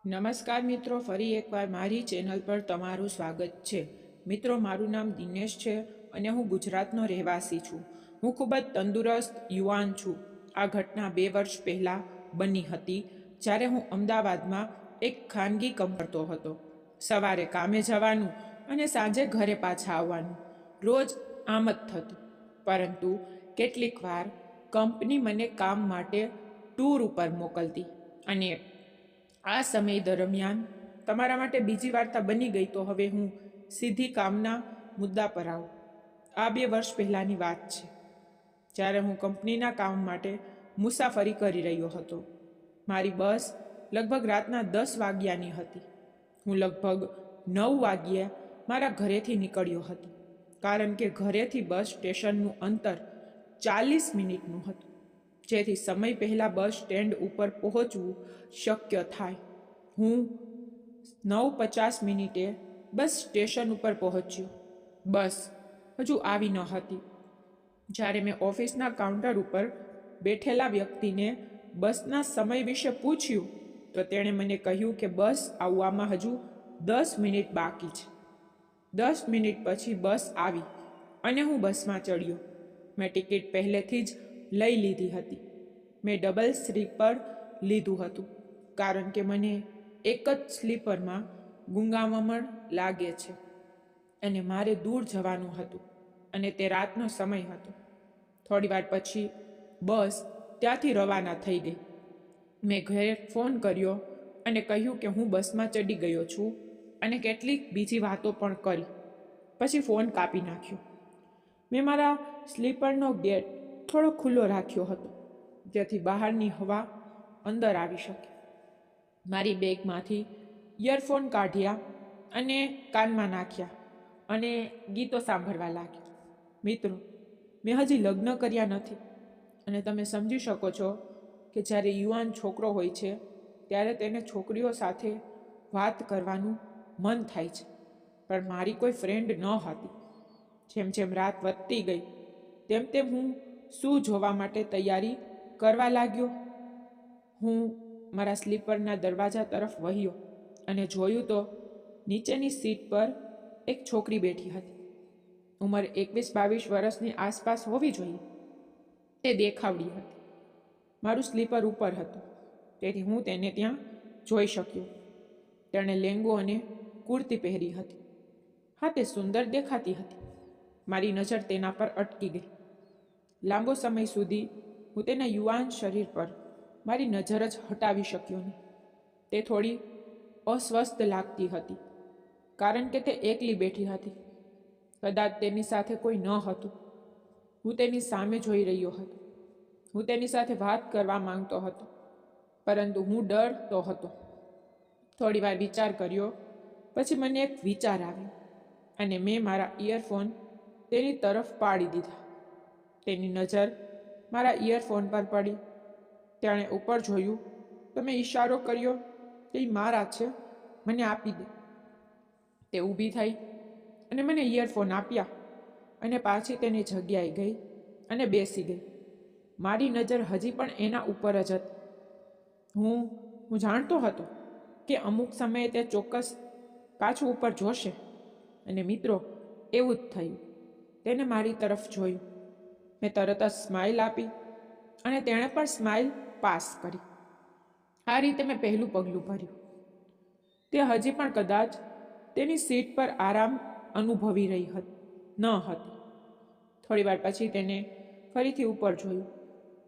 નમસ્કાર મિત્રો, ફરી એકવાર મારી ચેનલ પર તમારું સ્વાગત છે. મિત્રો, મારું નામ દિનેશ છે અને હું ગુજરાતનો રહેવાસી છું. હું ખૂબ જ તંદુરસ્ત યુવાન છું. આ ઘટના 2 વર્ષ પહેલાં બની હતી, જ્યારે હું અમદાવાદમાં એક ખાનગી કંપની કરતો હતો. સવારે કામે જવાનું અને સાંજે ઘરે પાછા આવવાનું, રોજ આમ જ થતું. પરંતુ કેટલીક વાર કંપની મને કામ માટે ટૂર ઉપર મોકલતી અને આ સમય દરમિયાન તમારા માટે બીજી વાર્તા બની ગઈ. તો હવે હું સીધી કામના મુદ્દા પર આવું. આ 2 વર્ષ પહેલાંની વાત છે, જ્યારે હું કંપનીના કામ માટે મુસાફરી કરી રહ્યો હતો. મારી બસ લગભગ રાતના 10 વાગ્યાની હતી. હું લગભગ 9 વાગ્યે મારા ઘરેથી નીકળ્યો હતો, કારણ કે ઘરેથી બસ સ્ટેશનનું અંતર 40 મિનિટનું હતું, જેથી સમય પહેલાં બસ સ્ટેન્ડ ઉપર પહોંચવું શક્ય થાય. હું 9:50 બસ સ્ટેશન ઉપર પહોંચ્યો. બસ હજુ આવી ન હતી. જ્યારે મેં ઓફિસના કાઉન્ટર ઉપર બેઠેલા વ્યક્તિને બસના સમય વિશે પૂછ્યું, તો તેણે મને કહ્યું કે બસ આવવામાં હજુ 10 મિનિટ બાકી છે. 10 મિનિટ પછી બસ આવી અને હું બસમાં ચડ્યો. મેં ટિકિટ પહેલેથી જ લઈ લીધી હતી. મેં ડબલ સ્લીપર લીધું હતું, કારણ કે મને એક જ સ્લીપરમાં ગૂંગામણ લાગે છે અને મારે દૂર જવાનું હતું અને તે રાતનો સમય હતો. થોડીવાર પછી બસ ત્યાંથી રવાના થઈ ગઈ. મેં ઘરે ફોન કર્યો અને કહ્યું કે હું બસમાં ચડી ગયો છું અને કેટલીક બીજી વાતો પણ કરી. પછી ફોન કાપી નાખ્યો. મેં મારા સ્લીપરનો ગેટ થોડો ખુલ્લો રાખ્યો હતો, જેથી બહારની હવા અંદર આવી શકે. મારી બેગમાંથી ઇયરફોન કાઢ્યા અને કાનમાં નાખ્યા અને ગીતો સાંભળવા લાગ્યો. મિત્રો, મેં હજી લગ્ન કર્યા નથી અને તમે સમજી શકો છો કે જ્યારે યુવાન છોકરો હોય છે ત્યારે તેને છોકરીઓ સાથે વાત કરવાનું મન થાય છે, પણ મારી કોઈ ફ્રેન્ડ ન હતી. જેમ જેમ રાત વધતી ગઈ તેમ તેમ હું શું જોવા માટે તૈયારી કરવા લાગ્યો. હું મારા સ્લીપરના દરવાજા તરફ વળ્યો અને જોયું તો નીચેની સીટ પર એક છોકરી બેઠી હતી. ઉંમર 21-22 વર્ષની આસપાસ હોવી જોઈએ. તે દેખાવડી હતી. મારું સ્લીપર ઉપર હતું, તેથી હું તેને ત્યાં જોઈ શક્યો. તેણે લેંગો અને કુર્તી પહેરી હતી. હા, તે સુંદર દેખાતી હતી. મારી નજર તેના પર અટકી ગઈ. લાંબો સમય સુધી હું તેના યુવાન શરીર પર મારી નજર જ હટાવી શક્યો નહીં. તે થોડી અસ્વસ્થ લાગતી હતી, કારણ કે તે એકલી બેઠી હતી. કદાચ તેની સાથે કોઈ ન હતું. હું તેની સામે જોઈ રહ્યો હતો. હું તેની સાથે વાત કરવા માંગતો હતો, પરંતુ હું ડરતો હતો. થોડીવાર વિચાર કર્યો પછી મને એક વિચાર આવ્યો અને મેં મારા ઇયરફોન તેની તરફ પાડી દીધા. તેની નજર મારા ઇયરફોન પર પડી. તેણે ઉપર જોયું તો મેં ઈશારો કર્યો કે એ મારા છે, મને આપી દે. તે ઊભી થઈ અને મને ઇયરફોન આપ્યા અને પાછી તેની જગ્યાએ ગઈ અને બેસી ગઈ. મારી નજર હજી પણ એના ઉપર જ હતી. હું જાણતો હતો કે અમુક સમયે તે ચોક્કસ પાછું ઉપર જોશે અને મિત્રો, એવું જ થયું. તેને મારી તરફ જોયું. મેં તરત જ સ્માઇલ આપી અને તેણે પણ સ્માઇલ પાસ કરી. આ રીતે મેં પહેલું પગલું ભર્યું. તે હજી પણ કદાચ તેની સીટ પર આરામ અનુભવી રહી ન હતી. થોડીવાર પછી તેને ફરીથી ઉપર જોયું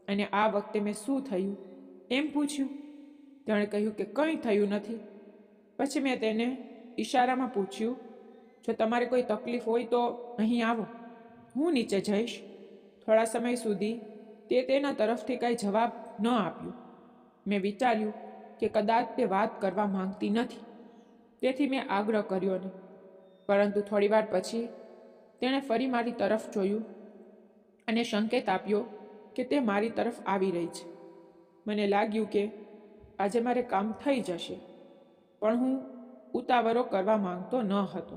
અને આ વખતે મેં શું થયું એમ પૂછ્યું. તેણે કહ્યું કે કંઈ થયું નથી. પછી મેં તેને ઈશારામાં પૂછ્યું, જો તમારે કોઈ તકલીફ હોય તો અહીં આવો, હું નીચે જઈશ. થોડા સમય સુધી તે તેના તરફથી કાંઈ જવાબ ન આપ્યો. મેં વિચાર્યું કે કદાચ તે વાત કરવા માંગતી નથી, તેથી મેં આગ્રહ કર્યો નહીં. પરંતુ થોડીવાર પછી તેણે ફરી મારી તરફ જોયું અને સંકેત આપ્યો કે તે મારી તરફ આવી રહી છે. મને લાગ્યું કે આજે મારે કામ થઈ જશે, પણ હું ઉતાવળો કરવા માંગતો ન હતો.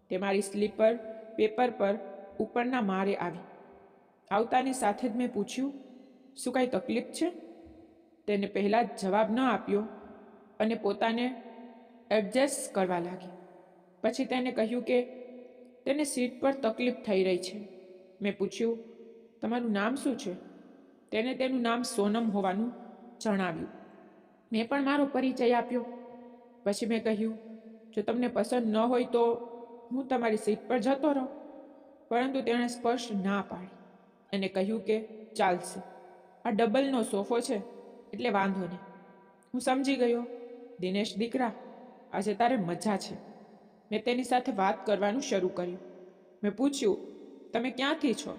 તે મારી સ્લીપર પેપર પર ઉપરના માળે આવી. આવતાની સાથે જ મેં પૂછ્યું, શું કાંઈ તકલીફ છે? તેને પહેલાં જ જવાબ ન આપ્યો અને પોતાને એડજસ્ટ કરવા લાગી. પછી તેને કહ્યું કે તેને સીટ પર તકલીફ થઈ રહી છે. મેં પૂછ્યું, તમારું નામ શું છે? તેને તેનું નામ સોનમ હોવાનું જણાવ્યું. મેં પણ મારો પરિચય આપ્યો. પછી મેં કહ્યું, જો તમને પસંદ ન હોય તો હું તમારી સીટ પર જતો રહું. પરંતુ તેણે સ્પષ્ટ ના પાડી અને કહ્યું કે ચાલશે, આ ડબલનો સોફો છે એટલે વાંધો નહીં. હું સમજી ગયો, દિનેશ દીકરા, આજે તારે મજા છે. મેં તેની સાથે વાત કરવાનું શરૂ કર્યું. મેં પૂછ્યું, તમે ક્યાંથી છો?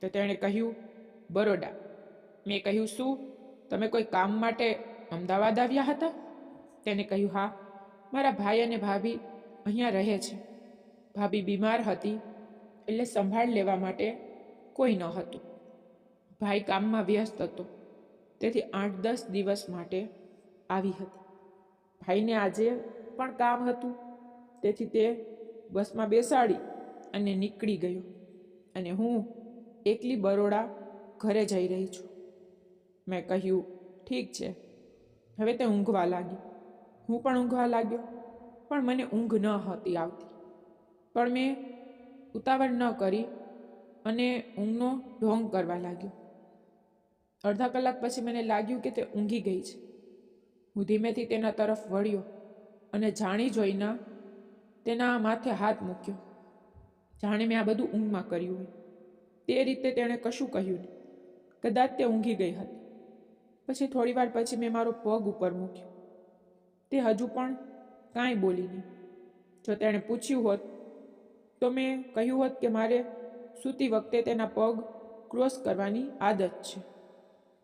તો તેણે કહ્યું, બરોડા. મેં કહ્યું, શું તમે કોઈ કામ માટે અમદાવાદ આવ્યા હતા? તેને કહ્યું, હા, મારા ભાઈ અને ભાભી અહીંયા રહે છે. ભાભી બીમાર હતી એટલે સંભાળ લેવા માટે કોઈ ન હતું. ભાઈ કામમાં વ્યસ્ત હતો, તેથી 8-10 દિવસ માટે આવી હતી. ભાઈને આજે પણ કામ હતું, તેથી તે બસમાં બેસાડી અને નીકળી ગયો અને હું એકલી બરોડા ઘરે જઈ રહી છું. મેં કહ્યું, ઠીક છે. હવે તે ઊંઘવા લાગી. હું પણ ઊંઘવા લાગ્યો, પણ મને ઊંઘ ન હતી આવતી. પણ મેં ઉતાવળ ન કરી અને ઊંઘનો ઢોંગ કરવા લાગ્યો. અડધા કલાક પછી મને લાગ્યું કે તે ઊંઘી ગઈ છે. હું ધીમેથી તેના તરફ વળ્યો અને જાણી જોઈને તેના માથે હાથ મૂક્યો, જાણે મેં આ બધું ઊંઘમાં કર્યું હોય. તે રીતે તેણે કશું કહ્યું નહીં. કદાચ તે ઊંઘી ગઈ હતી. પછી થોડી વાર પછી મેં મારો પગ ઉપર મૂક્યો. તે હજુ પણ કાંઈ બોલી નહીં. જો તેણે પૂછ્યું હોત તો મેં કહ્યું હોત કે મારે સૂતી વખતે તેના પગ ક્રોસ કરવાની આદત છે,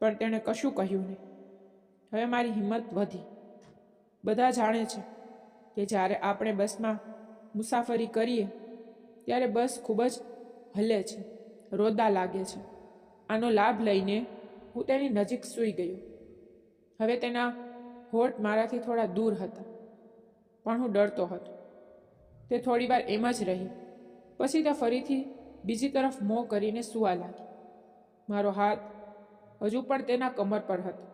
પણ તેણે કશું કહ્યું નહીં. હવે મારી હિંમત વધી. બધા જાણે છે કે જ્યારે આપણે બસમાં મુસાફરી કરીએ ત્યારે બસ ખૂબ જ હલે છે, રોદા લાગે છે. આનો લાભ લઈને હું તેની નજીક સૂઈ ગયો. હવે તેના હોઠ મારાથી થોડા દૂર હતા, પણ હું ડરતો હતો. તે થોડી વાર એમ જ રહી. પછી તે ફરીથી બીજી તરફ મોં કરીને સૂવા લાગી. મારો હાથ હજુ પણ તેના કમર પર હતો.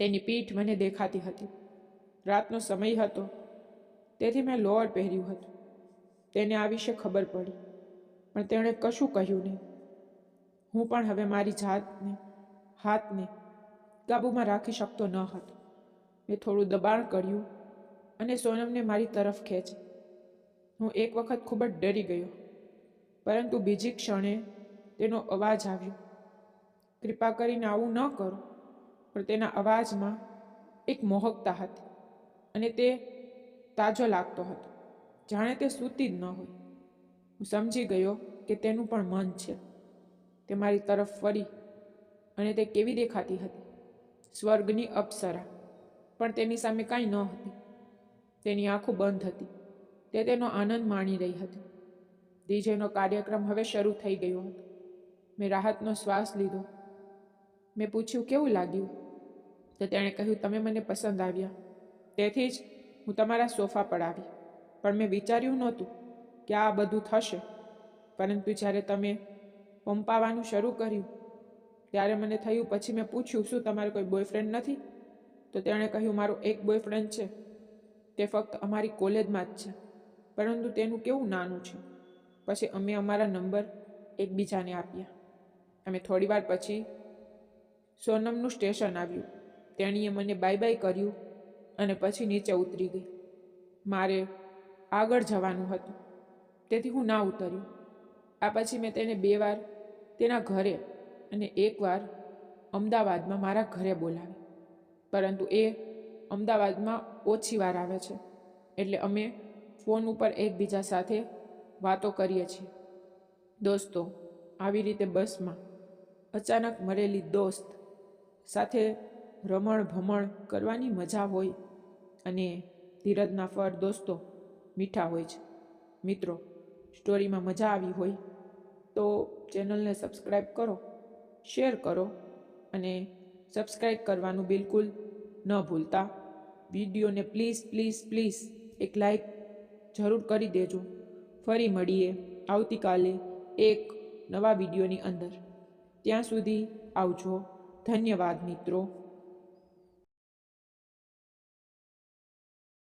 તેની પીઠ મને દેખાતી હતી. રાતનો સમય હતો, તેથી મેં લોઅર પહેર્યું હતું. તેને આ વિશે ખબર પડી, પણ તેણે કશું કહ્યું નહીં. હું પણ હવે મારી હાથને કાબૂમાં રાખી શકતો ન હતો. મેં થોડું દબાણ કર્યું અને સોનમને મારી તરફ ખેંચી. હું એક વખત ખૂબ જ ડરી ગયો, પરંતુ બીજી ક્ષણે તેનો અવાજ આવ્યો. કૃપા કરીને આવું ન કરો. પણ તેના અવાજમાં એક મોહકતા હતી અને તે તાજો લાગતો હતો, જાણે તે સૂતી જ ન હોય. હું સમજી ગયો કે તેનું પણ મન છે. તે મારી તરફ ફરી અને તે કેવી દેખાતી હતી? સ્વર્ગની અપ્સરા. પણ તેની સામે કાંઈ ન હતી. તેની આંખો બંધ હતી. તે તેનો આનંદ માણી રહી હતી. ડીજેનો કાર્યક્રમ હવે શરૂ થઈ ગયો હતો. મેં રાહતનો શ્વાસ લીધો. મેં પૂછ્યું, કેવું લાગ્યું? તો તેણે કહ્યું, તમે મને પસંદ આવ્યા, તેથી જ હું તમારા સોફા પર આવી. પણ મેં વિચાર્યું નહોતું કે આ બધું થશે. પરંતુ જ્યારે તમે પંપાવાનું શરૂ કર્યું ત્યારે મને થયું. પછી મેં પૂછ્યું, શું તમારે કોઈ બોયફ્રેન્ડ નથી? તો તેણે કહ્યું, મારો એક બોયફ્રેન્ડ છે. તે ફક્ત અમારી કોલેજમાં જ છે, પરંતુ તેનું કેવું નાનું છે. પછી અમે અમારા નંબર એકબીજાને આપ્યા. અમે થોડી વાર પછી સોનમનું સ્ટેશન આવ્યું. તેણીએ મને બાય બાય કર્યું અને પછી નીચે ઉતરી ગઈ. મારે આગળ જવાનું હતું, તેથી હું ના ઉતર્યો. આ પછી મેં તેને 2 વાર તેના ઘરે અને 1 વાર અમદાવાદમાં મારા ઘરે બોલાવી. પરંતુ એ અમદાવાદમાં ઓછી વાર આવે છે, એટલે અમે ફોન ઉપર એકબીજા સાથે વાતો કરીએ છીએ. દોસ્તો, આવી રીતે બસમાં અચાનક મળેલી દોસ્ત સાથે રમણ ભમણ કરવાની મજા હોય, અને ધીરજના ફળ દોસ્તો મીઠા હોય છે. મિત્રો, સ્ટોરીમાં મજા આવી હોય તો ચેનલને સબસ્ક્રાઈબ કરો, શેર કરો અને સબસ્ક્રાઈબ કરવાનું બિલકુલ ન ભૂલતા. વિડીયોને પ્લીઝ પ્લીઝ પ્લીઝ એક લાઈક જરૂર કરી દેજો. ફરી મળીએ આવતીકાલે એક નવા વિડીયોની અંદર. ત્યાં સુધી આવજો. ધન્યવાદ મિત્રો.